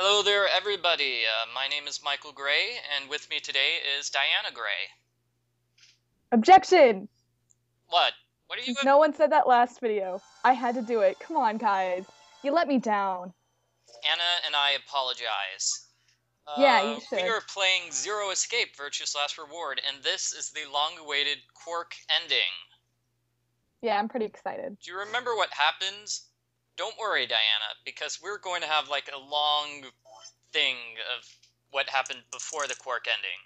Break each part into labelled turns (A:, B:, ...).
A: Hello there, everybody. My name is Michael Gray, and with me today is Diana Gray.
B: Objection!
A: What? What are you?
B: Since no one said that last video, I had to do it. Come on, guys. You let me down.
A: Anna and I apologize.
B: Yeah, you
A: We
B: should.
A: are playing Zero Escape, Virtue's Last Reward, and this is the long-awaited Quark Ending.
B: Yeah, I'm pretty excited.
A: Do you remember what happens? Don't worry, Diana, because we're going to have like a long thing of what happened before the Quark Ending.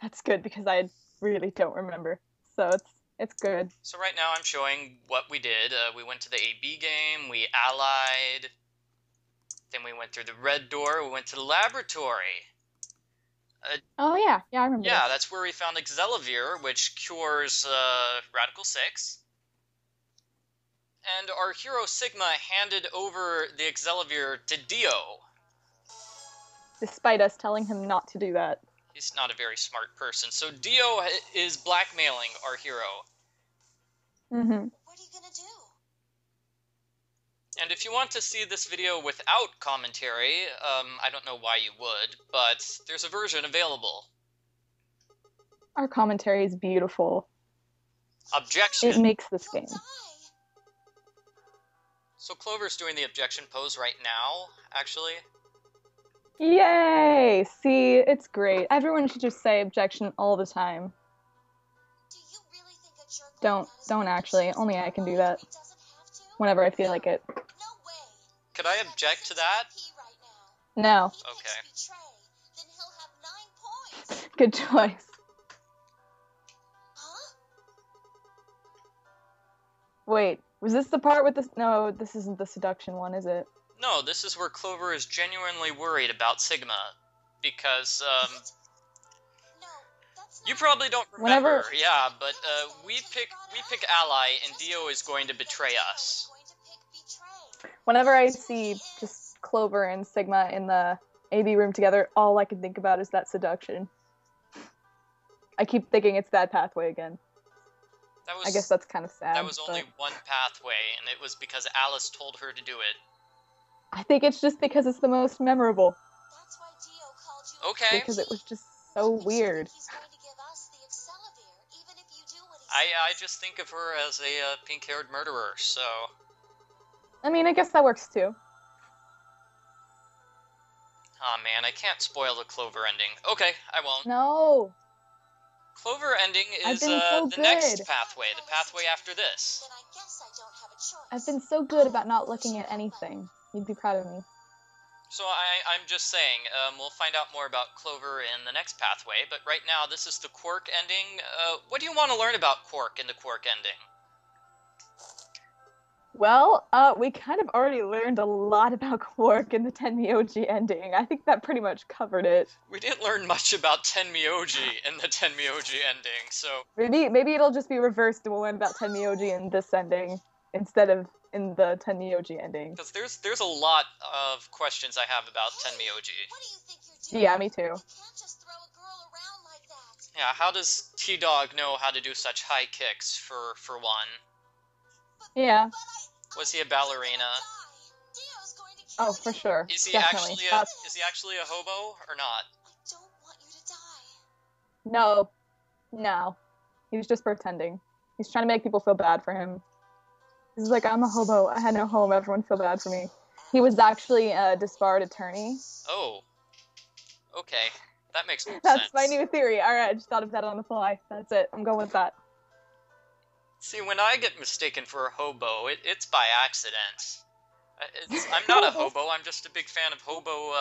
B: That's good because I really don't remember. So it's good.
A: So right now I'm showing what we did. We went to the AB game, we allied, then we went through the red door, we went to the laboratory.
B: Oh yeah, I remember
A: Yeah,
B: this.
A: that's where we found axelavir, which cures Radical 6. And our hero Sigma handed over the axelavir to Dio.
B: Despite us telling him not to do that.
A: He's not a very smart person, so Dio is blackmailing our hero.
B: Mm-hmm.
C: What are you gonna do?
A: And if you want to see this video without commentary, I don't know why you would, but there's a version available.
B: Our commentary is beautiful.
A: Objection.
B: It makes this game.
A: So Clover's doing the objection pose right now, actually.
B: Yay! See, it's great. Everyone should just say objection all the time.
C: Do you really think a jerk
B: Don't actually. Only I can do that.
C: doesn't have to?
B: Whenever I feel like it.
C: No way.
A: Could I object to that?
C: Right now.
B: No.
C: He
A: Okay.
C: picks betray, then he'll have 9 points.
B: Good choice.
C: Huh?
B: Wait, was this the part with this? No, this isn't the seduction one, is it?
A: No, this is where Clover is genuinely worried about Sigma. Because,
C: No, that's
A: you
C: not
A: probably don't remember,
B: Whenever-
A: yeah, but, we pick Ally, and Dio is going to betray us.
C: going to pick betray.
B: Whenever I see just Clover and Sigma in the AB room together, all I can think about is that seduction. I keep thinking it's that pathway again.
A: That was,
B: I guess that's kind of sad.
A: that was only
B: but
A: one pathway, and it was because Alice told her to do it.
B: I think it's just because it's the most memorable.
C: That's why Dio called you.
A: Okay.
B: Because it was just so weird.
C: He's going to give us the axelavir, even if you do what he
A: I just think of her as a pink-haired murderer, so...
B: I mean, I guess that works too.
A: Aw, man, I can't spoil the Clover ending. Okay, I won't.
B: No.
A: Clover ending
B: I've
A: is
B: been so
A: the next
B: good.
A: pathway, the pathway after this.
C: Then I guess I don't have a choice.
B: I've been so good about not looking at anything. You'd be proud of me.
A: So I'm just saying, we'll find out more about Clover in the next pathway, but right now this is the Quark ending. What do you want to learn about Quark in the Quark ending?
B: Well, we kind of already learned a lot about Quark in the Tenmyoji ending. I think that pretty much covered it.
A: We didn't learn much about Tenmyoji in the Tenmyoji ending, so...
B: Maybe it'll just be reversed and we'll learn about Tenmyoji in this ending instead of in the Tenmyoji ending.
A: Because there's a lot of questions I have about Tenmyoji.
C: What do you think you're doing?
B: Yeah, me too.
C: You can't just throw a girl around like that.
A: Yeah, how does T-Dog know how to do such high kicks, for one?
B: Yeah.
C: But
A: Was he a ballerina?
C: Dio's going to kill
B: Oh, for sure.
A: Is he
B: Definitely.
A: actually a hobo or not?
C: I don't want you to die.
B: No. He was just pretending. He's trying to make people feel bad for him. He's like, I'm a hobo. I had no home. Everyone feel bad for me. He was actually a disbarred attorney.
A: Oh. Okay. That makes more
B: That's
A: sense.
B: my new theory. Alright, I just thought of that on the fly. That's it. I'm going with that.
A: See, when I get mistaken for a hobo, it's by accident. I'm not a hobo, I'm just a big fan of hobo,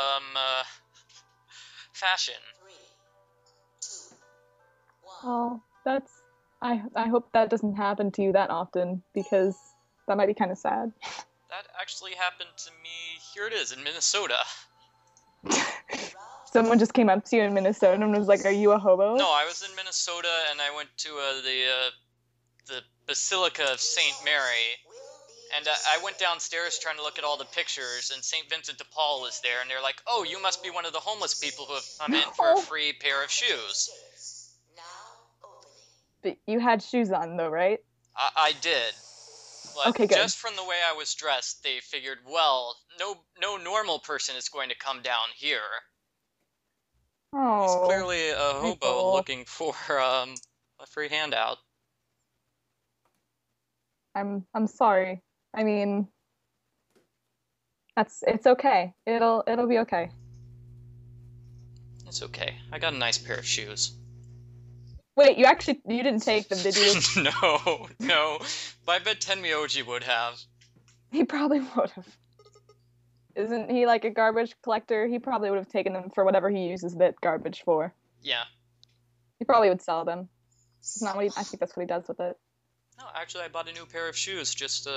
A: fashion.
C: 3, 2, 1.
B: Well, that's... I hope that doesn't happen to you that often, because that might be kind of sad.
A: That actually happened to me, here it is, in Minnesota.
B: Someone just came up to you in Minnesota and was like, are you a hobo?
A: No, I was in Minnesota, and I went to, the Basilica of St. Mary, and I went downstairs trying to look at all the pictures, and St. Vincent de Paul was there, and they're like, oh, you must be one of the homeless people who have come in for a free pair of shoes.
C: Now opening.
B: But you had shoes on, though, right?
A: I did. But
B: Okay, good.
A: just from the way I was dressed, they figured, well, no normal person is going to come down here.
B: Oh.
A: He's clearly a hobo
B: Michael.
A: looking for a free handout.
B: I'm sorry. I mean, it's okay. It'll be okay.
A: It's okay. I got a nice pair of shoes.
B: Wait, you didn't take them, did you?
A: No. But I bet Tenmyoji would have.
B: He probably would have. Isn't he like a garbage collector? He probably would have taken them for whatever he uses that garbage for.
A: Yeah.
B: He probably would sell them. It's not what I think that's what he does with it.
A: No, actually, I bought a new pair of shoes just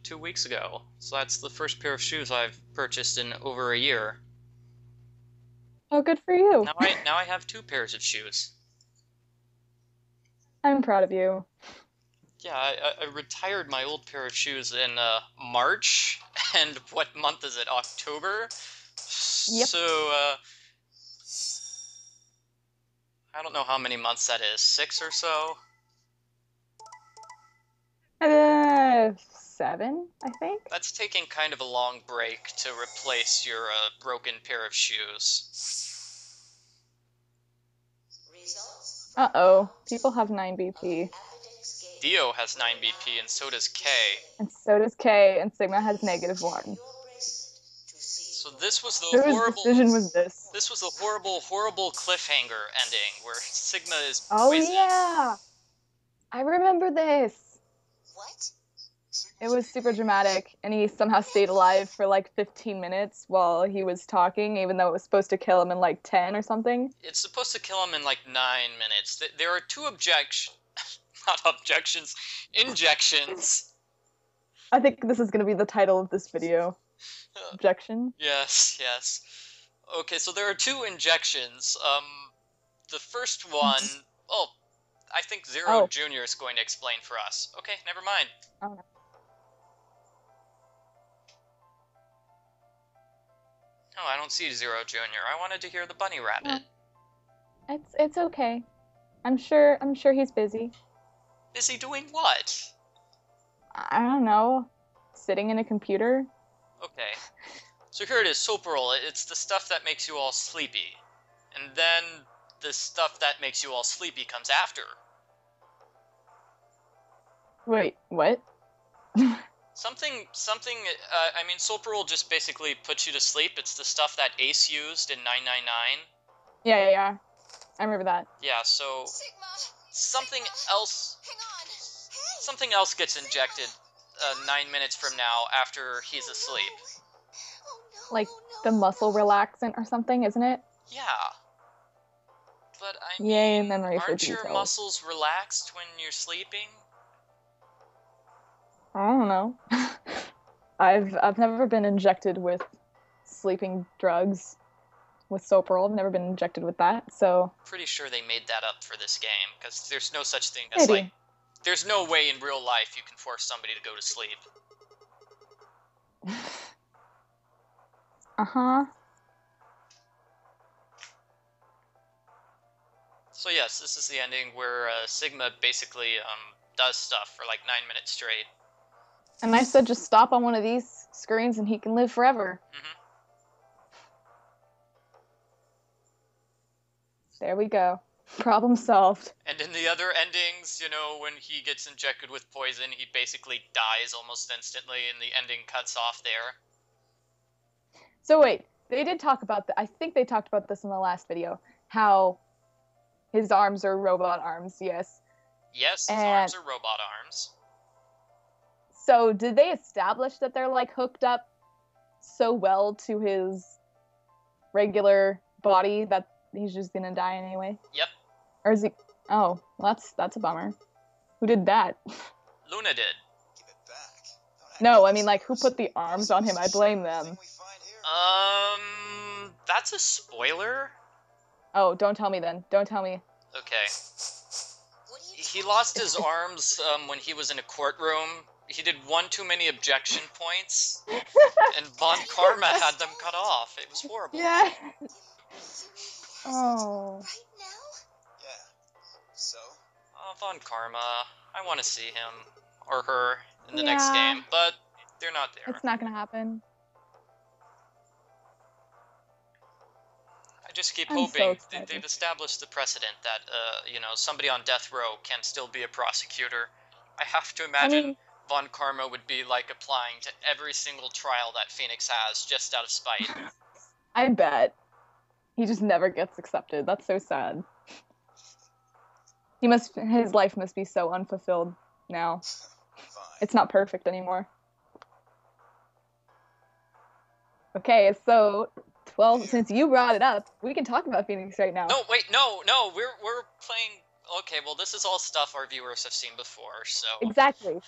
A: 2 weeks ago. So that's the first pair of shoes I've purchased in over a year.
B: Oh, good for you.
A: Now I have 2 pairs of shoes.
B: I'm proud of you.
A: Yeah, I retired my old pair of shoes in March, and what month is it? October?
B: Yep.
A: So, I don't know how many months that is. 6 or so?
B: 7, I think.
A: That's taking kind of a long break to replace your broken pair of shoes.
B: Uh-oh. People have 9 BP.
A: Dio has 9 BP, and so does K.
B: And so does K, and Sigma has -1.
A: So this was the
B: Whose
A: horrible
B: decision was this?
A: This was the horrible cliffhanger ending where Sigma is
B: Oh,
A: poisoned.
B: yeah! I remember this!
C: What?
B: It was super dramatic, and he somehow stayed alive for like 15 minutes while he was talking, even though it was supposed to kill him in like 10 or something.
A: It's supposed to kill him in like 9 minutes. There are 2 not objections, injections.
B: I think this is going to be the title of this video. Objection?
A: Yes. Okay, so there are 2 injections. The first one, I think Zero Jr. is going to explain for us. Okay, never mind.
B: Oh, no.
A: No, I don't see Zero Jr. I wanted to hear the bunny rabbit.
B: No. It's okay. I'm sure he's busy.
A: Busy doing what?
B: I don't know. Sitting in a computer?
A: Okay. So here it is, soporil. It's the stuff that makes you all sleepy. And then the stuff that makes you all sleepy comes after.
B: Wait, what?
A: I mean, soporil just basically puts you to sleep. It's the stuff that Ace used in 999.
B: Yeah. I remember that.
A: Yeah, so something else gets injected 9 minutes from now after he's asleep.
B: Like the muscle relaxant or something, isn't it?
A: Yeah. But I
B: Yay,
A: mean,
B: memory for
A: aren't your
B: details.
A: muscles relaxed when you're sleeping?
B: I don't know. I've never been injected with sleeping drugs with soporil. I've never been injected with that, so
A: Pretty sure they made that up for this game, because there's no such thing as, like, there's no way in real life you can force somebody to go to sleep.
B: Uh-huh.
A: So yes, this is the ending where Sigma basically does stuff for like 9 minutes straight.
B: And I said just stop on one of these screens and he can live forever.
A: Mm-hmm.
B: There we go. Problem solved.
A: And in the other endings, you know, when he gets injected with poison, he basically dies almost instantly, and the ending cuts off there.
B: So wait, they did talk about I think they talked about this in the last video, how his arms are robot arms, yes.
A: Yes, his arms are robot arms.
B: So did they establish that they're like hooked up so well to his regular body that he's just gonna die anyway?
A: Yep.
B: Or is he? Oh, well, that's a bummer. Who did that?
A: Luna did.
B: No, I mean like who put the arms on him? I blame them.
A: That's a spoiler?
B: Oh, don't tell me then. Don't tell me.
A: Okay. He lost his arms when he was in a courtroom. He did one too many objection points, and Von Karma had them cut off. It was horrible.
B: Yeah. Oh.
C: Right now?
D: Yeah. So?
A: Von Karma. I want to see him. Or her. in the next
B: Yeah.
A: game, but they're not there.
B: It's not gonna happen.
A: I just keep
B: I'm so
A: hoping
B: excited.
A: they've established the precedent that, somebody on death row can still be a prosecutor. I have to imagine
B: mean-
A: Von Karma would be, like, applying to every single trial that Phoenix has just out of spite.
B: I bet. He just never gets accepted. That's so sad. His life must be so unfulfilled now. It's not perfect anymore. Okay, so 12, since you brought it up, we can talk about Phoenix right now.
A: No, wait, no, we're playing... Okay, well, this is all stuff our viewers have seen before, so...
B: Exactly.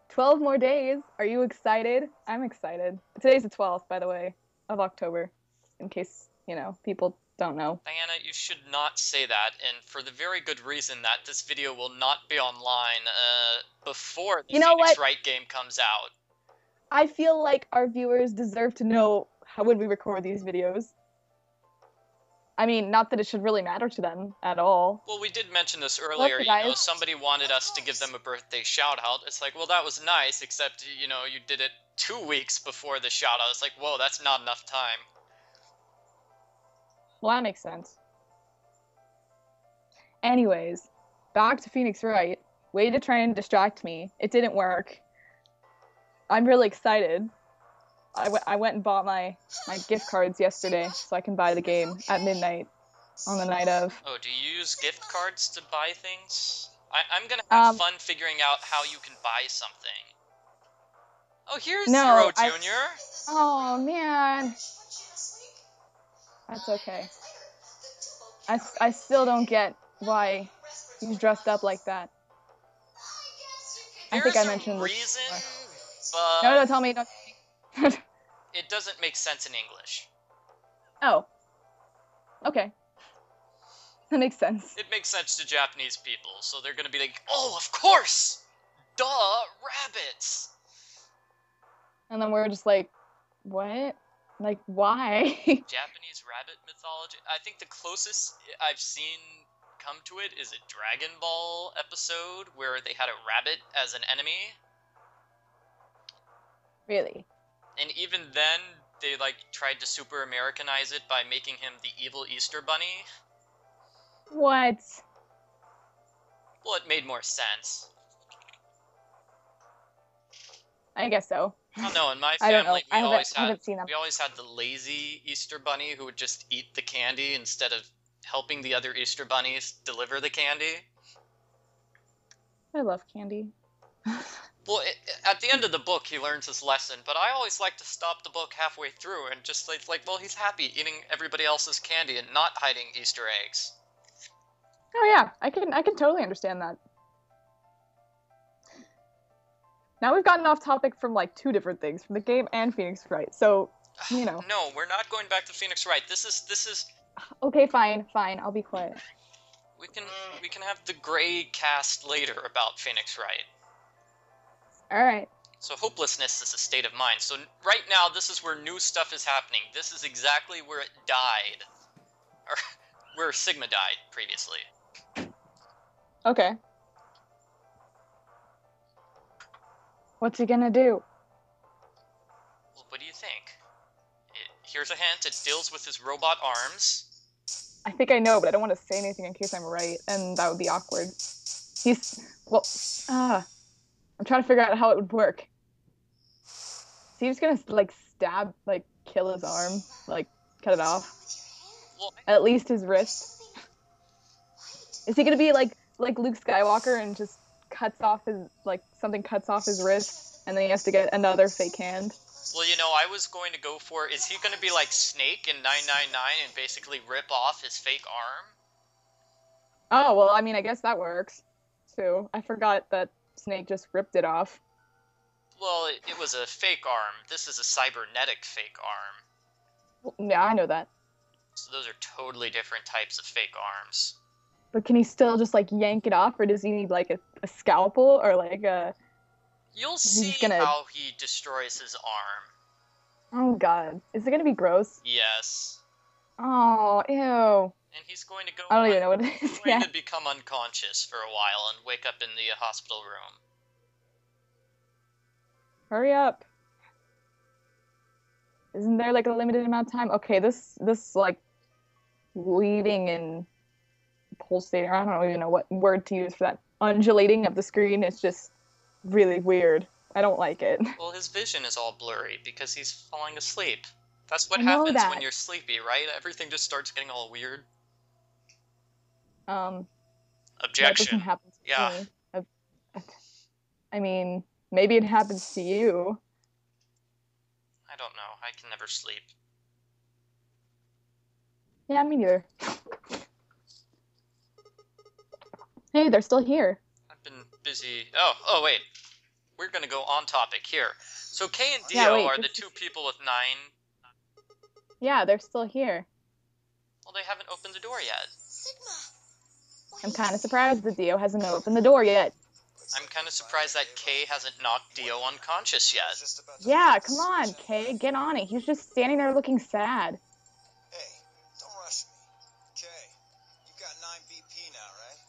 B: 12 more days. Are you excited? I'm excited. Today's the 12th, by the way, of October, in case, people don't know.
A: Diana, you should not say that, and for the very good reason that this video will not be online before the Phoenix Wright game comes out.
B: I feel like our viewers deserve to know when we record these videos. I mean, not that it should really matter to them at all.
A: Well, we did mention this earlier, somebody wanted us to give them a birthday shout-out. It's like, well, that was nice, except, you did it 2 weeks before the shout-out. It's like, whoa, that's not enough time.
B: Well, that makes sense. Anyways, back to Phoenix Wright. Way to try and distract me. It didn't work. I'm really excited. I went and bought my gift cards yesterday so I can buy the game at midnight on the night of.
A: Oh, do you use gift cards to buy things? I'm gonna have fun figuring out how you can buy something. Oh, here's Zero Jr.
B: Oh, man. That's okay. I still don't get why he's dressed up like that. I think I mentioned this before.
A: But
B: No, tell me.
A: it doesn't make sense in English.
B: Oh. Okay. That makes sense.
A: It makes sense to Japanese people, so they're gonna be like, oh, of course! Duh, rabbits!
B: And then we're just like, what? Like, why?
A: Japanese rabbit mythology? I think the closest I've seen come to it is a Dragon Ball episode where they had a rabbit as an enemy.
B: Really?
A: And even then, they, tried to super Americanize it by making him the evil Easter Bunny.
B: What?
A: Well, it made more sense.
B: I guess so.
A: I don't know, in my family,
B: I
A: we
B: haven't
A: always had the lazy Easter Bunny who would just eat the candy instead of helping the other Easter Bunnies deliver the candy.
B: I love candy.
A: Well, at the end of the book, he learns his lesson, but I always like to stop the book halfway through and just well, he's happy eating everybody else's candy and not hiding Easter eggs.
B: Oh yeah, I can totally understand that. Now we've gotten off topic from 2 different things, from the game and Phoenix Wright. So,
A: No, we're not going back to Phoenix Wright. This is.
B: Okay, fine. I'll be quiet.
A: We can have the gray cast later about Phoenix Wright.
B: All right.
A: So hopelessness is a state of mind. So right now, this is where new stuff is happening. This is exactly where it died. Or where Sigma died previously.
B: Okay. What's he gonna do?
A: Well, what do you think? Here's a hint. It deals with his robot arms.
B: I think I know, but I don't want to say anything in case I'm right, and that would be awkward. I'm trying to figure out how it would work. Is he just gonna, stab, kill his arm? Cut it off?
A: Well,
B: At least his wrist? Is he gonna be like Luke Skywalker and just cuts off his, something cuts off his wrist, and then he has to get another fake hand?
A: Well, I was going to go for, is he going to be like Snake in 999 and basically rip off his fake arm?
B: Oh, well, I mean, I guess that works, too. I forgot that Snake just ripped it off.
A: Well, it was a fake arm. This is a cybernetic fake arm.
B: Yeah, I know that.
A: So those are totally different types of fake arms.
B: But can he still just, yank it off, or does he need, a scalpel, or, a...
A: You'll see how he destroys his arm.
B: Oh, God. Is it gonna be gross?
A: Yes.
B: Oh, ew.
A: And he's going to go...
B: I don't even know what it is.
A: He's going to become unconscious for a while and wake up in the hospital room.
B: Hurry up. Isn't there like a limited amount of time? Okay, this like weaving and pulsating, I don't even know what word to use for that. Undulating of the screen is just really weird. I don't like it.
A: Well, his vision is all blurry because he's falling asleep. That's what
B: I know
A: happens
B: that.
A: when you're sleepy, right? Everything just starts getting all weird.
B: That
A: Objection.
B: doesn't happen to
A: Yeah.
B: me. I mean, maybe it happens to you.
A: I don't know. I can never sleep.
B: Yeah, me neither. Hey, they're still here.
A: I've been busy. Oh, wait. We're gonna go on topic here. So Kay and Dio
B: Yeah, wait,
A: are the
B: this
A: two people with 9.
B: Yeah, they're still here.
A: Well, they haven't opened the door yet.
C: Sigma.
B: I'm kind of surprised that Dio hasn't opened the door yet.
A: I'm kind of surprised that Kay hasn't knocked Dio unconscious yet.
B: Yeah, come on, Kay, get on it. He's just standing there looking sad.
D: Hey, don't rush me. Kay, you got 9 BP now, right?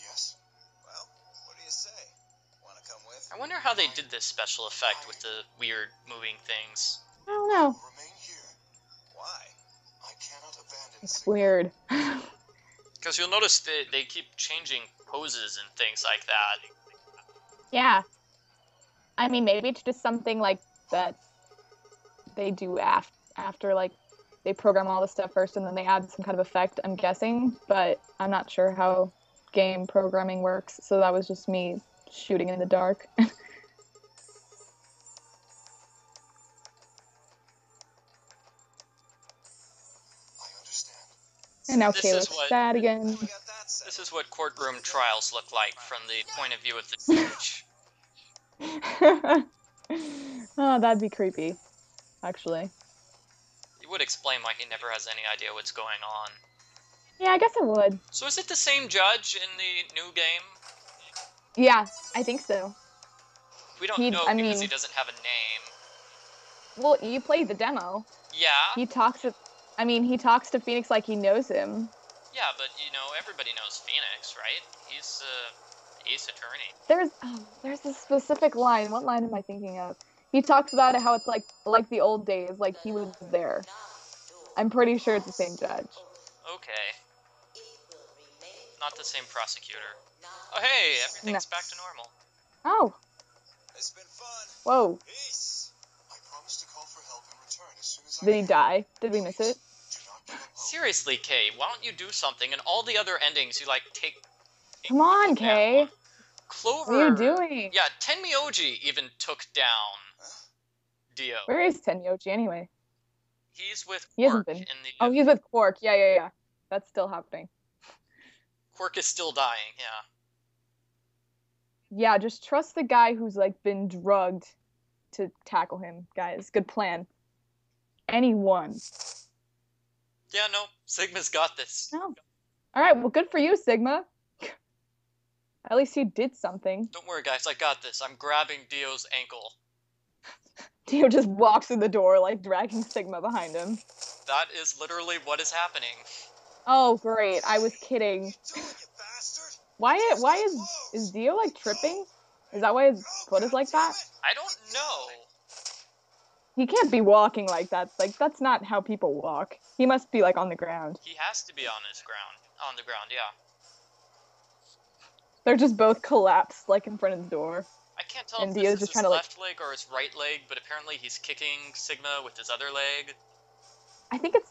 D: Yes. Well, what do you say? Wanna come with?
A: I wonder how they did this special effect with the weird moving things.
B: I don't know.
D: Remain here. Why? I cannot abandon
B: It's
D: Sigma.
B: weird.
A: Because you'll notice they keep changing poses and things like that.
B: Yeah. I mean, maybe it's just something like that they do after like, they program all the stuff first and then they add some kind of effect, I'm guessing. But I'm not sure how game programming works, so that was just me shooting in the dark. And now
A: This
B: Kay
A: is
B: looks
A: what-
B: sad again.
D: We got that set.
A: This is what courtroom trials look like from the point of view of the judge.
B: Oh, that'd be creepy, actually.
A: It would explain why he never has any idea what's going on.
B: Yeah, I guess it would.
A: So is it the same judge in the new game?
B: Yeah, I think so.
A: We don't
B: He-
A: know
B: I
A: because he
B: mean-
A: doesn't have a name.
B: Well, you played the demo.
A: Yeah,
B: He talks to Phoenix like he knows him.
A: yeah, but you know, everybody knows Phoenix, right? He's Ace Attorney.
B: There's a specific line. What line am I thinking of? He talks about it, how it's like the old days, like he was there. I'm pretty sure it's the same judge.
A: Okay, not the same prosecutor. Oh hey, everything's back to normal.
B: Oh,
D: It's been fun.
B: whoa.
D: Peace. I promise to call for help in return as soon as I
B: Did he die? Did we miss it?
D: Do not give up hope.
A: Seriously, Kay, why don't you do something? And all the other endings, you like take.
B: Come on, Kay.
A: Clover.
B: What are you doing?
A: Yeah, Tenmyoji even took down Dio.
B: Where is Tenyoji anyway?
A: He's with
B: He hasn't
A: Quark
B: been.
A: in the.
B: Oh, he's with Quark. Yeah. That's still happening.
A: Quark is still dying. Yeah.
B: Yeah, just trust the guy who's like been drugged to tackle him, guys. Good plan. Anyone.
A: Yeah, no, Sigma's got this.
B: No. All right, well, good for you, Sigma. At least you did something.
A: Don't worry, guys, I got this. I'm grabbing Dio's ankle.
B: Dio just walks through the door, like dragging Sigma behind him.
A: That is literally what is happening.
B: Oh, great! I was kidding.
D: What are you doing, you bastard?
B: Why is Dio like tripping? Is that why his foot is like that?
A: I don't know.
B: He can't be walking like that. Like that's not how people walk. He must be like on the ground.
A: He has to be on the ground, yeah.
B: They're just both collapsed like in front of the door.
A: I can't tell
B: And
A: if
B: Dio's
A: this is
B: just
A: his
B: trying to, like-
A: left leg or his right leg, but apparently he's kicking Sigma with his other leg.
B: I think it's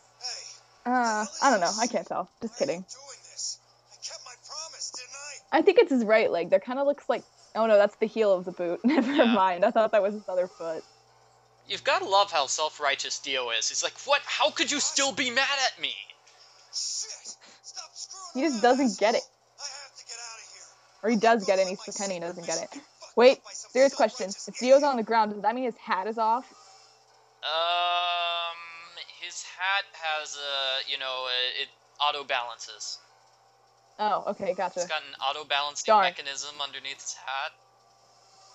D: Hey,
B: I don't know. I can't tell. Just kidding.
D: doing this. I kept my promise, didn't I?
B: I think it's his right leg. That kind of looks like. Oh no, that's the heel of the boot. Never
A: Yeah.
B: mind. I thought that was his other foot.
A: You've got to love how self-righteous Dio is. He's like, what? How could you still be mad at me?
D: Shit! Stop screwing
B: He just
D: around.
B: doesn't get it.
D: I have to get out of here.
B: Or he does get it and he's pretending he doesn't get it. Wait, serious question. If Dio's on the ground, does that mean his hat is off?
A: His hat has it auto balances.
B: Oh, okay, gotcha.
A: It's got an auto balancing
B: Darn.
A: mechanism underneath his hat.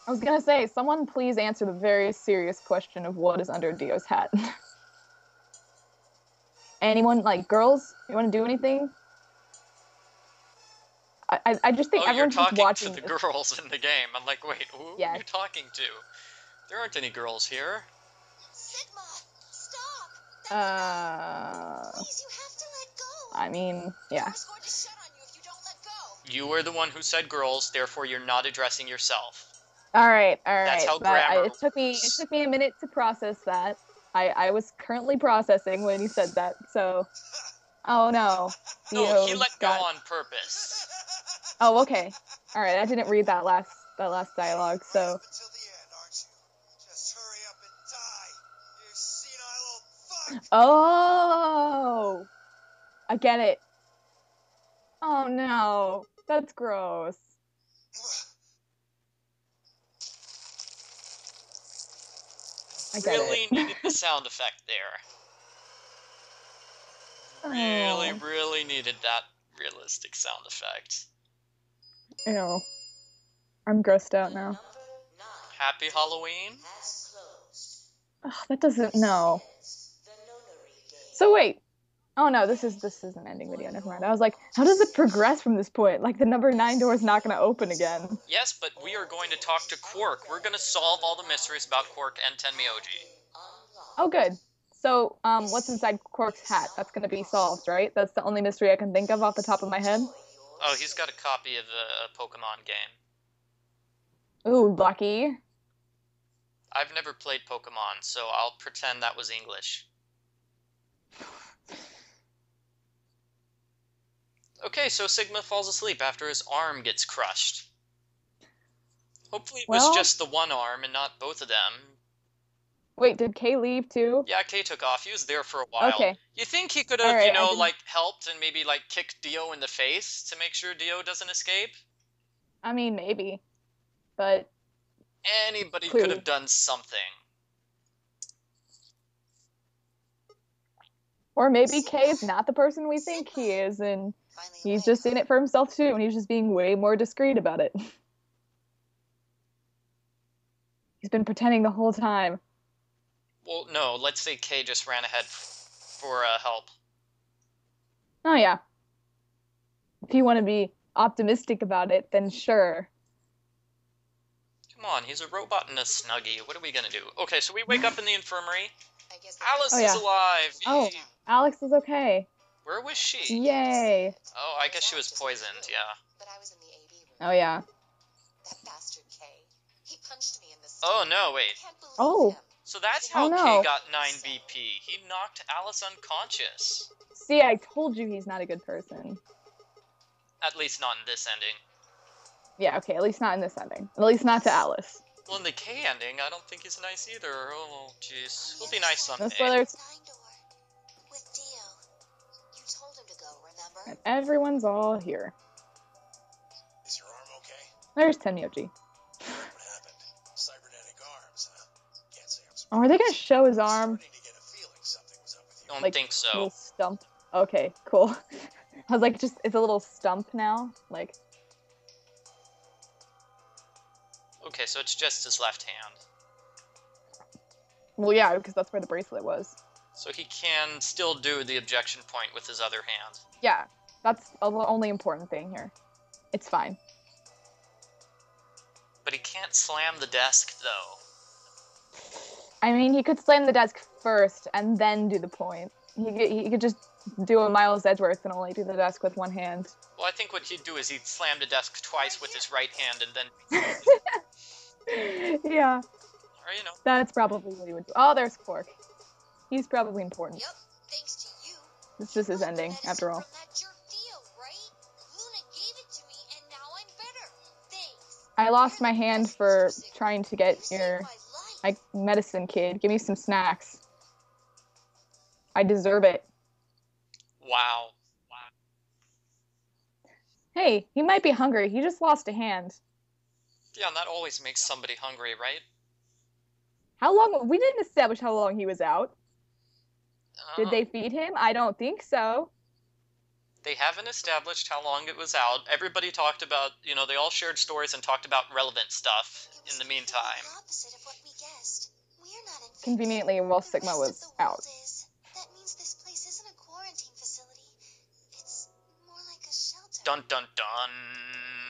B: I was gonna say, someone please answer the very serious question of what is under Dio's hat. Anyone, like, girls? You want to do anything? I just think
A: Oh, you're
B: everyone's just
A: talking
B: watching
A: to the
B: this.
A: girls in the game. I'm like, wait, who are
B: Yes.
A: you talking to? There aren't any girls here.
C: Sigma, stop! Please, you have to let go.
B: I mean, yeah.
C: Door's going to shut on you if you don't let go.
A: You were the one who said girls, therefore you're not addressing yourself.
B: All right.
A: That's how
B: But
A: grammar
B: it took me a minute to process that. I was currently processing when you said that. So, oh no.
A: No,
B: Theo
A: he let go
B: got-
A: on purpose.
B: Oh, okay. All right. I didn't read that last dialogue. So,
D: Right up until the end, aren't you? Just hurry up and die, you senile old fuck!
B: oh, I get it. Oh no, that's gross. I get
A: Really
B: it.
A: needed the sound effect there. Really,
B: Oh,
A: really needed that realistic sound effect.
B: ew. I'm grossed out now.
C: Number 9
A: Happy Halloween?
C: has closed.
B: Ugh, that doesn't. No.
C: The notary game.
B: So wait. Oh no, this is an ending video. Never mind. I was like, how does it progress from this point? Like the number 9 door is not gonna open again.
A: Yes, but we are going to talk to Quark. We're going to solve all the mysteries about Quark and Tenmyoji.
B: Oh good. So what's inside Quark's hat? That's gonna be solved, right? That's the only mystery I can think of off the top of my head.
A: Oh, he's got a copy of a Pokemon game.
B: Ooh, lucky.
A: I've never played Pokemon, so I'll pretend that was English. Okay, so Sigma falls asleep after his arm gets crushed. Hopefully it was
B: Well-
A: just the one arm and not both of them.
B: Wait, did Kay leave too?
A: Yeah, Kay took off. He was there for a while.
B: Okay.
A: You think he could have,
B: Alright, I didn't-
A: like, helped and maybe, like, kicked Dio in the face to make sure Dio doesn't escape?
B: I mean, maybe. But
A: Anybody could
B: Clearly.
A: have done something.
B: or maybe Kay is not the person we think he is, and he's just in it for himself too, and he's just being way more discreet about it. He's been pretending the whole time.
A: Well, no, let's say Kay just ran ahead for help.
B: Oh yeah. If you want to be optimistic about it, then sure.
A: Come on, he's a robot in a Snuggie. What are we gonna do? Okay, so we wake up in the infirmary.
C: I guess
A: Alice
B: Oh, yeah.
A: is alive!
B: Oh.
A: Yay.
B: Alex is okay.
A: Where was she?
B: Yay.
A: Oh, I guess she was poisoned, yeah.
C: But I was in the AB room.
B: Oh yeah.
C: That bastard K. He punched me in the
A: Oh,
C: stomach.
A: no,
C: I
A: wait.
C: can't believe
B: Oh.
C: him.
A: So that's
B: Oh,
A: how
B: no.
A: Kay got 9 BP. He knocked Alice unconscious.
B: See, I told you he's not a good person.
A: At least not in this ending.
B: Yeah, okay, at least not in this ending. At least not to Alice.
A: Well, in the K ending, I don't think he's nice either. Oh, jeez. He'll be nice
B: No
A: someday.
B: spoilers.
C: 9 door. With Dio. You told him to go, remember?
B: And everyone's all here.
D: Is your arm okay?
B: There's Tenmyoji.
D: What happened? Cybernetic arms, huh? Can't say I'm surprised.
B: Oh, are they gonna show his arm?
D: Starting to get a feeling something was up with you.
A: Don't
B: Like,
A: think so.
B: Little stump. Okay, cool. I was like, just it's a little stump now. Like,
A: Okay, so it's just his left hand.
B: well, yeah, because that's where the bracelet was.
A: So he can still do the objection point with his other hand.
B: Yeah, that's the only important thing here. It's fine.
A: But he can't slam the desk, though.
B: I mean, he could slam the desk first and then do the point. He could just do a Miles Edgeworth and only do the desk with one hand.
A: Well, I think what he'd do is he'd slam the desk twice with his right hand and then...
B: Yeah,
A: Or, you know.
B: that's probably what he would do. Oh, there's Quark. He's probably important.
C: Yep, thanks to you.
B: This is his ending, after all.
C: From that jerk Dio, right? Luna gave it to me, and now I'm better. Thanks.
B: I lost my hand for trying to get
C: You saved
B: your
C: my life.
B: medicine, kid. Give me some snacks. I deserve it.
A: Wow.
B: Hey, he might be hungry. He just lost a hand.
A: Yeah, and that always makes somebody hungry, right?
B: How long? We didn't establish how long he was out. Did
A: Uh,
B: they feed him? I don't think so.
A: They haven't established how long it was out. Everybody talked about, they all shared stories and talked about relevant stuff
C: It was
A: in the
C: the
A: meantime.
C: complete opposite of what we guessed. We're not infected.
B: Conveniently, while
C: The
B: Sigma
C: rest
B: was
C: of the world
B: out.
C: is. That means this place isn't a quarantine facility. It's more like a shelter.
A: Dun dun dun.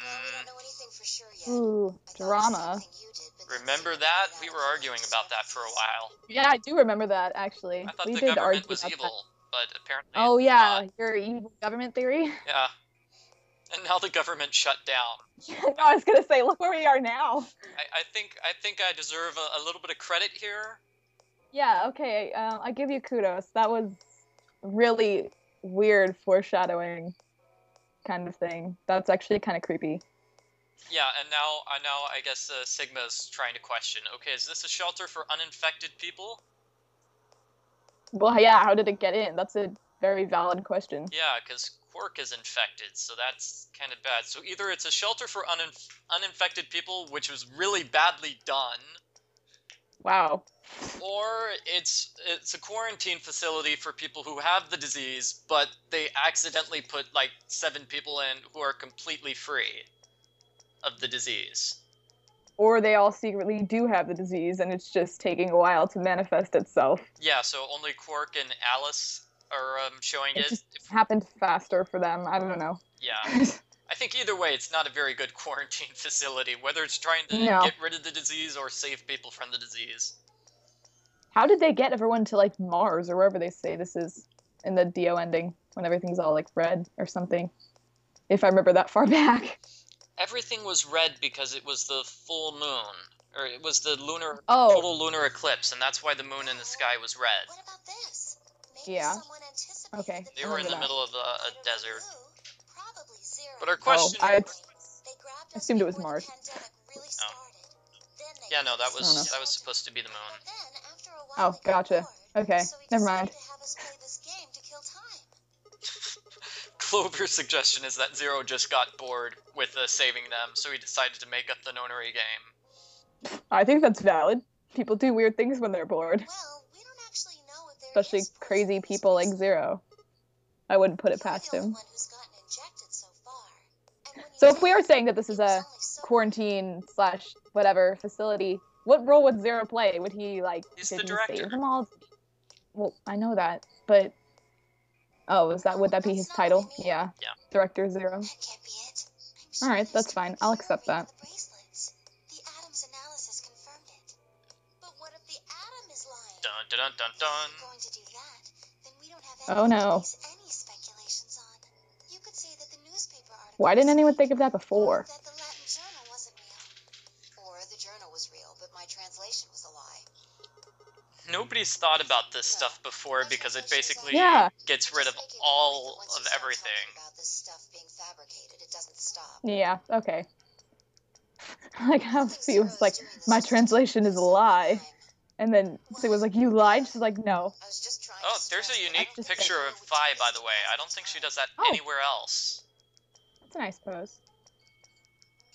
C: Well, we don't know anything for sure yet.
B: Ooh,
C: I thought the
B: drama.
C: same thing you did, but
A: Remember that? We were arguing about that for a while.
B: Yeah, I do remember that, actually.
A: I thought
B: We
A: the
B: did
A: government
B: argue
A: was
B: about
A: evil, but apparently
B: that. Oh,
A: it's
B: yeah,
A: not.
B: your evil government theory?
A: Yeah. And now the government shut down.
B: No, I was gonna say, look where we are now.
A: I think I deserve a little bit of credit here.
B: Yeah, okay, I give you kudos. That was really weird foreshadowing kind of thing. That's actually kind of creepy.
A: Yeah, and now I guess Sigma's trying to question. Okay, is this a shelter for uninfected people?
B: Well, yeah, how did it get in? That's a very valid question.
A: Yeah, because Quark is infected, so that's kind of bad. So either it's a shelter for uninfected people, which was really badly done,
B: Wow.
A: or it's a quarantine facility for people who have the disease, but they accidentally put like 7 people in who are completely free of the disease.
B: Or they all secretly do have the disease and it's just taking a while to manifest itself.
A: Yeah, so only Quark and Alice are showing it.
B: It just happened faster for them. I don't know.
A: Yeah. I think either way, it's not a very good quarantine facility, whether it's trying to
B: No.
A: get rid of the disease or save people from the disease.
B: How did they get everyone to, like, Mars or wherever they say this is in the Dio ending, when everything's all, like, red or something? If I remember that far back.
A: Everything was red because it was the full moon. Or it was the total lunar eclipse, and that's why the moon in the sky was red.
C: What about this? Maybe
B: Yeah.
C: someone anticipated
B: Okay.
C: the
A: They were in the
B: that.
A: middle of a
C: But it was
A: desert.
C: blue, probably Zero.
A: But our question...
B: Oh, I
C: They grabbed us
B: assumed it was
C: before
B: Mars.
C: the pandemic really started. Then they
A: Yeah, no, that
C: gave us
A: was supposed to be the moon.
C: But then, after a
B: Oh,
C: while, they got
B: gotcha.
C: bored,
B: Okay,
C: so he
B: never
C: decided
B: mind.
C: to have us play this game to kill time.
A: Clover's suggestion is that Zero just got bored with saving them, so he decided to make up the nonary game.
B: I think that's valid. People do weird things when they're bored.
C: Well, we don't actually know if there
B: Especially
C: is poison
B: crazy
C: in this
B: people like
C: bracelet.
B: Zero. I wouldn't put it
C: You're
B: past
C: the only
B: him.
C: one who's gotten injected so far. And when you
B: So if we
C: did,
B: are saying that this is
C: it was
B: a
C: only so
B: quarantine / whatever facility, what role would Zero play? Would he, like,
A: He's
B: did
A: the
B: he
A: director.
B: save them all? Well, I know that, but... Oh, would that be his title? Yeah.
A: Yeah.
B: Director Zero.
C: That can't be it. I'm sure
B: Alright,
C: there's
B: that's fine.
C: too
B: I'll
C: many
B: accept
C: zero
B: that.
C: in the bracelets. The Adams analysis confirmed it. But what if the atom is lying?
A: Dun dun dun dun
C: If
A: dun.
C: you're going to do that, then we don't have
B: Oh,
C: anything
B: no.
C: to base any speculations on. You could say that the newspaper article
B: Why didn't
C: was
B: anyone
C: fake,
B: think of that
C: or
B: before?
C: that the Latin journal wasn't real. Or the journal was real, but my translation was a lie.
A: Nobody's thought about this stuff before because it basically
B: Yeah.
A: gets rid of
C: Just make it
A: all
C: point that once
A: of
C: you start
A: everything.
C: talking about this stuff being fabricated, it doesn't stop.
B: Yeah, okay. Like how she was like, my translation is a lie. And then Sig was like, you lied? She's like, no.
C: I was just trying
A: Oh,
C: to
A: there's a
C: stress
A: unique
C: that
A: picture of
C: we
A: Phi,
C: do
A: by
C: this
A: the way. I don't
C: all
A: think
C: the
A: she
C: time.
A: does that
B: Oh.
A: anywhere else.
B: That's a nice pose.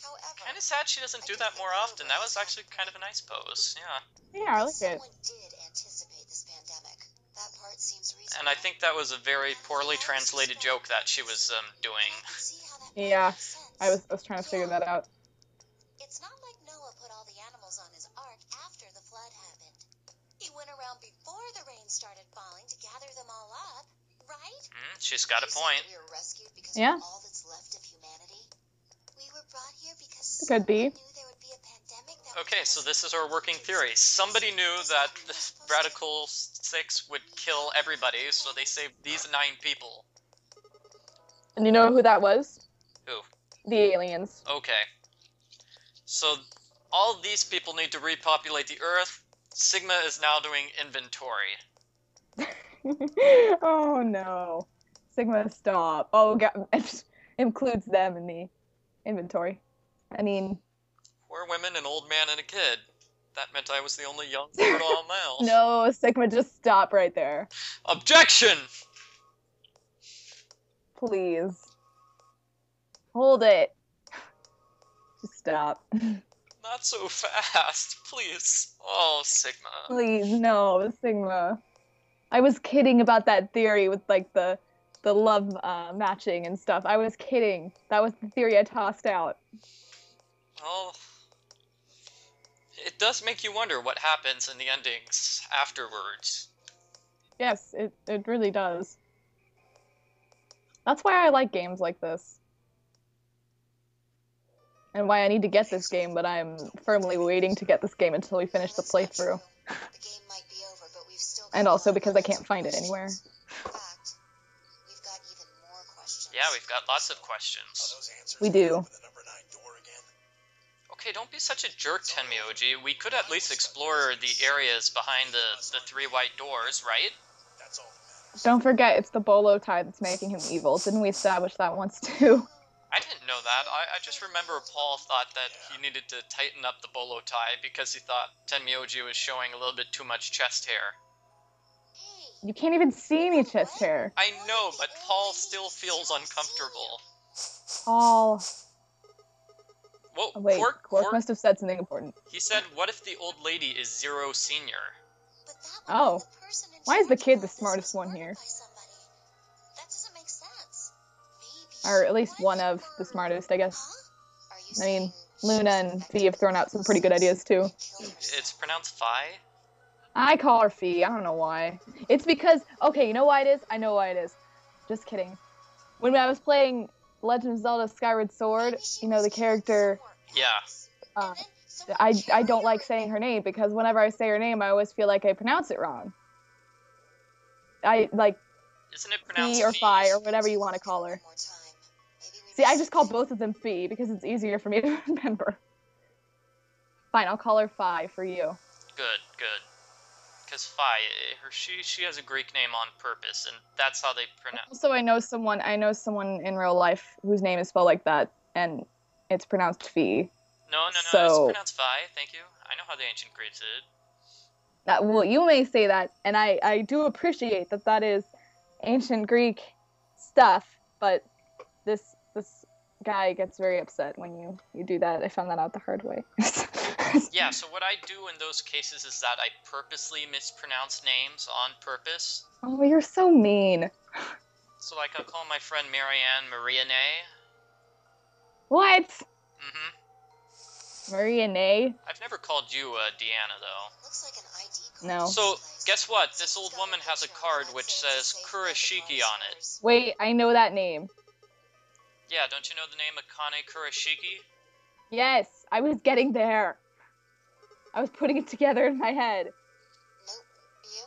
C: However,
A: Kind of sad she doesn't do that more often. That was actually kind of a nice pose, yeah.
B: Yeah, I like it.
C: someone did anticipate this pandemic. That part seems reasonable.
A: And I think that was a very poorly translated joke that she was doing.
C: I can see how that
B: Yeah,
C: makes sense.
B: I was trying to figure that out.
C: It's not like Noah put all the animals on his ark after the flood happened. He went around before the rain started falling to gather them all up, right?
A: She's got a
C: You said
A: point.
C: that we were rescued because
B: Yeah.
C: we're all that's left of humanity. We were brought here because
B: Could be.
C: someone knew there would be a pandemic that would
A: Okay,
C: kill
A: so
C: us
A: this is
C: all.
A: our working theory. Somebody knew
C: Is
A: that
C: what we
A: the
C: were supposed to
A: Radical 6 would kill everybody, so they saved these 9 people.
B: And you know who that was?
A: Who?
B: The aliens.
A: Okay. So, all these people need to repopulate the Earth. Sigma is now doing inventory.
B: Oh no. Sigma, stop. Oh god, it includes them in the inventory. I mean,
A: 4 women, an old man, and a kid. That meant I was the only young fertile male.
B: no, Sigma, just stop right there.
A: Objection!
B: Please. Hold it. Just stop.
A: Not so fast, please. Oh, Sigma.
B: Please, no, Sigma. I was kidding about that theory with, like, the love matching and stuff. I was kidding. That was the theory I tossed out.
A: Well, it does make you wonder what happens in the endings afterwards.
B: Yes, it really does. That's why I like games like this. and why I need to get this game, but I'm firmly waiting to get this game until we finish the playthrough.
C: The game might be over, but we've still got
B: And
C: a
B: also
C: lot of
B: because I can't
C: unanswered
B: find it
C: questions.
B: anywhere.
C: In fact, we've got even more questions.
A: Yeah, we've got lots of
D: Are
A: questions.
D: those answers
B: We
D: to
B: do.
D: open the number 9 door again?
A: Okay, don't be such a jerk, Tenmyoji. We could at least explore the areas behind the 3 white doors, right?
D: That's all that matters.
B: Don't forget, it's the bolo tie that's making him evil. Didn't we establish that once too?
A: I didn't know that. I just remember Paul thought that he needed to tighten up the bolo tie because he thought Tenmyoji was showing a little bit too much chest hair.
C: Hey,
B: You can't even see any chest hair.
A: I know, but Paul still feels uncomfortable.
B: Paul.
A: Whoa,
B: Oh, wait,
A: Quark
B: must have said something important.
A: he said, what if the old lady is Zero Senior?
C: but that would
B: Oh.
C: mean the person in
B: Why is the
C: charge of
B: kid
C: all
B: the
C: this
B: smartest
C: was
B: one
C: murdered
B: here?
C: by somebody. That doesn't make sense. Maybe.
B: Or at least
C: What
B: one
C: if
B: of the
C: we're-
B: smartest, I guess.
C: Huh? Are you
B: I mean,
C: saying she
B: Luna
C: was
B: and
C: infected
B: V have thrown out some pretty good ideas too.
C: and killed herself?
A: It's pronounced Phi?
B: I call her Fee. I don't know why. It's because, okay, you know why it is? I know why it is. Just kidding. When I was playing Legend of Zelda Skyward Sword,
C: Maybe she
B: you know,
C: was
B: the
C: killed
B: character,
A: Yeah.
C: somewhere
B: uh,
C: else. And then someone
B: I
C: carried
B: don't like
C: her
B: saying her name because whenever I say her name, I always feel like I pronounce it wrong. I like
A: Isn't it pronounced
B: Fee or
A: Phi?
B: Phi or whatever you want to call her.
C: One more time. Maybe we
B: See, I
C: need
B: just call
C: to-
B: both of them Fee because it's easier for me to remember. Fine, I'll call her Phi for you.
A: Good, good. Because Phi, she has a Greek name on purpose, and that's how they pronounce.
B: Also, I know someone in real life whose name is spelled like that, and it's pronounced Fee.
A: No, it's
B: So-
A: pronounced Phi. Thank you. I know how the ancient Greeks did it.
B: Well, you may say that, and I do appreciate that that is ancient Greek stuff, but this guy gets very upset when you do that. I found that out the hard way.
A: Yeah. So what I do in those cases is that I purposely mispronounce names on purpose.
B: Oh, you're so mean.
A: So like I'll call my friend Marianne Marianne.
B: What?
A: Mm-hmm.
B: Maria Nay?
A: I've never called you Deanna though.
C: Looks like an ID card.
B: No.
A: So guess what? This old woman has a card which says Kurashiki on it.
B: Wait, I know that name.
A: Yeah, don't you know the name Akane Kurashiki?
B: Yes, I was getting there. I was putting it together in my head.
C: Nope. You?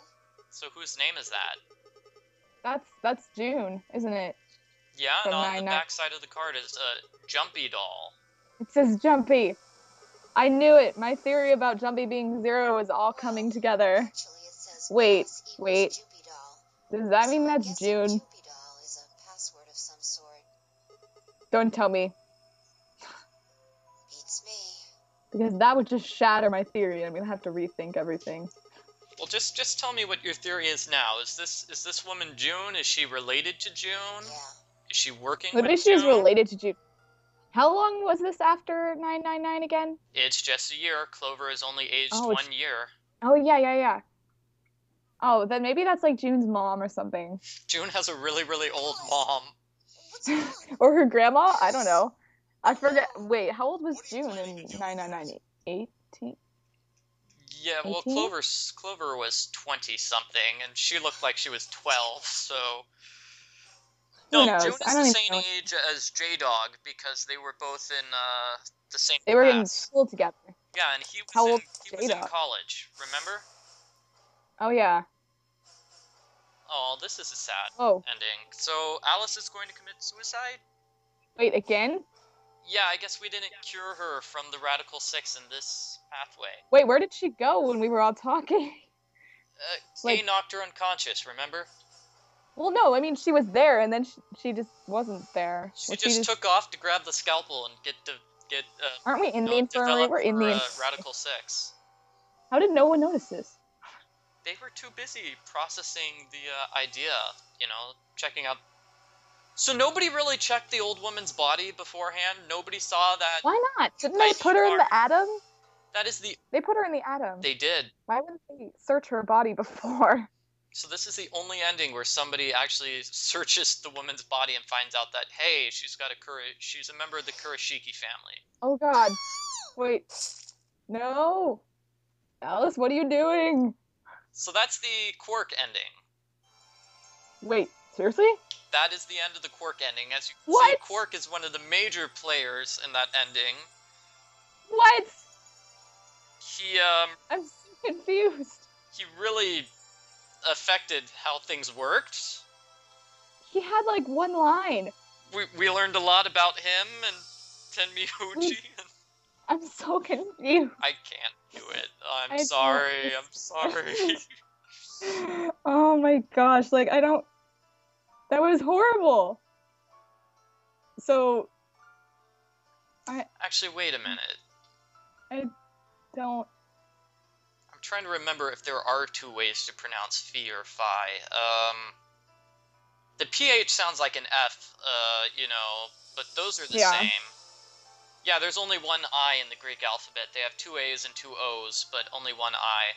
A: So whose name is that?
B: That's June, isn't it?
A: Yeah,
B: From
A: and on the
B: 9-9.
A: back side of the card is a Jumpy doll.
B: It says Jumpy. I knew it. My theory about Jumpy being 0 is all coming together.
C: Actually, it says
B: Wait,
C: plus equals
B: wait.
C: Joopy doll.
B: Does that mean
C: So I'm
B: that's
C: guessing
B: June?
C: Joopy doll is a password of some sort.
B: Don't tell me,
C: Beats me.
B: because that would just shatter my theory. I'm gonna have to rethink everything.
A: Well, just tell me what your theory is now. Is this woman June? Is she related to June?
C: Yeah.
A: Is she working
B: Maybe
A: with
B: she was
A: June?
B: related to June. How long was this after 999 again?
A: It's just a year. Clover is only aged
B: Oh,
A: 1 year.
B: Oh yeah. Oh, then maybe that's like June's mom or something,
A: June has a really, really old mom.
C: What's wrong?
B: or her grandma. I don't know. I forget. Wait, how old was June in 999? 18.
A: Yeah, well,
B: 18?
A: Clover was 20-something, and she looked like she was 12, so...
B: Who
A: No,
B: knows?
A: June
B: I
A: is
B: don't
A: the
B: even
A: same
B: know.
A: age as J-Dog, because they were both in the same
B: They were in
A: class.
B: school together.
A: Yeah, and he was,
B: How old
A: he was in
B: J-Dog?
A: college, remember?
B: Oh yeah.
A: Oh, this is a sad
B: Oh,
A: ending. So, Alice is going to commit suicide?
B: wait, again?
A: Yeah, I guess we didn't cure her from the Radical 6 in this pathway.
B: Wait, where did she go when we were all talking?
A: Kay
B: Like-
A: knocked her unconscious, remember?
B: Well, no, I mean she was there, and then she just wasn't there.
A: She
B: Was
A: just took off to grab the scalpel and get
B: Aren't we in the infirmary?
A: develop
B: We're in
A: for,
B: the infirmary.
A: Radical 6.
B: How did no one notice this?
A: They were too busy processing the idea, checking out. So nobody really checked the old woman's body beforehand? Nobody saw that?
B: Why not? Didn't they
A: ID
B: put her in
A: card.
B: the atom?
A: That is the...
B: They put her in the atom.
A: They did.
B: Why wouldn't they search her body before?
A: So this is the only ending where somebody actually searches the woman's body and finds out that, hey, she's a member of the Kurashiki family.
B: Oh god. Wait. No. Alice, what are you doing?
A: So that's the Quark ending.
B: Wait, seriously?
A: That is the end of the Quark ending. As you can see,
B: What?
A: Quark is one of the major players in that ending.
B: What?
A: He
B: I'm so confused.
A: he really affected how things worked.
B: He had like one line.
A: We learned a lot about him and Tenmi Uchi.
B: I'm so confused.
A: I can't do it.
B: I
A: I'm sorry. I'm sorry.
B: Oh my gosh, like I don't. That was horrible. So.
A: Actually, wait a minute.
B: I don't.
A: I'm trying to remember if there are two ways to pronounce phi or phi. The PH sounds like an F, but those are the same. Yeah, there's only one I in the Greek alphabet. They have two A's and two O's, but only one I.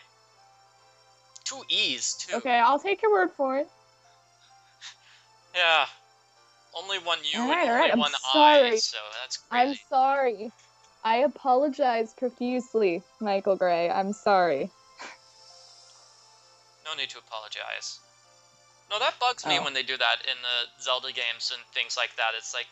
A: Two E's, too.
B: Okay, I'll take your word for it.
A: Yeah. Only one U and
B: Alright,
A: only
B: I'm
A: one
B: sorry.
A: I, so that's crazy.
B: I'm sorry. I apologize profusely, Michael Gray. I'm sorry.
A: No need to apologize. No, that bugs me when they do that in the Zelda games and things like that. It's like...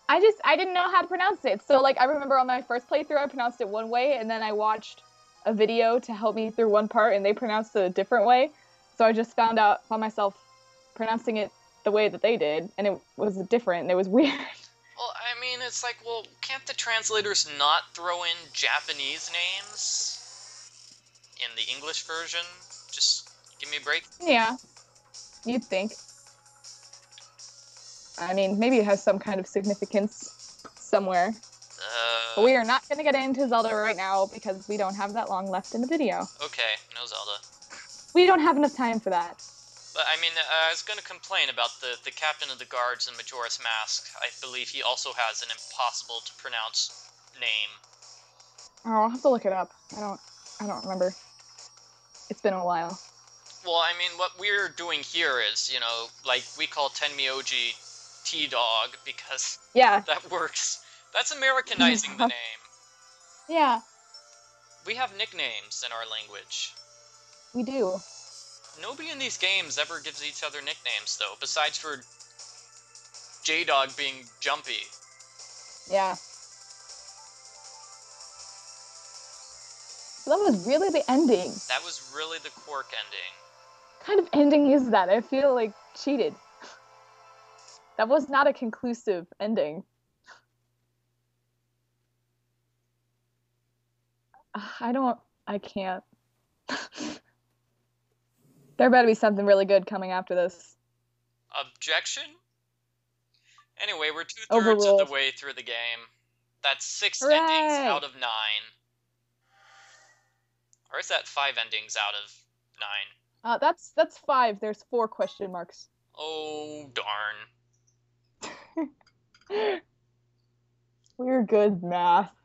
B: I didn't know how to pronounce it. So, like, I remember on my first playthrough, I pronounced it one way, and then I watched a video to help me through one part, and they pronounced it a different way. So I just found myself pronouncing it the way that they did, and it was different, and it was weird.
A: Well, I mean, it's like, well, can't the translators not throw in Japanese names in the English version? Just give me a break.
B: Yeah, you'd think. I mean, maybe it has some kind of significance somewhere. But we are not going to get into Zelda right now because we don't have that long left in the video.
A: Okay, no Zelda.
B: We don't have enough time for that.
A: But, I mean, I was going to complain about the captain of the guards in Majora's Mask. I believe he also has an impossible-to-pronounce name.
B: Oh, I'll have to look it up. I don't remember. It's been a while.
A: Well, I mean, what we're doing here is, like, we call Tenmyoji T-Dog because that works. That's Americanizing the name.
B: Yeah.
A: We have nicknames in our language.
B: We do.
A: Nobody in these games ever gives each other nicknames, though, besides for J-Dog being Jumpy.
B: Yeah. So that was really the ending.
A: That was really the Quark ending.
B: What kind of ending is that? I feel like cheated. That was not a conclusive ending. I can't. There better be something really good coming after this.
A: Objection? Anyway, we're 2/3 of the way through the game. That's 6 endings out of 9. Or is that 5 endings out of 9?
B: That's 5. There's 4 question marks.
A: Oh, darn.
B: We're good at math.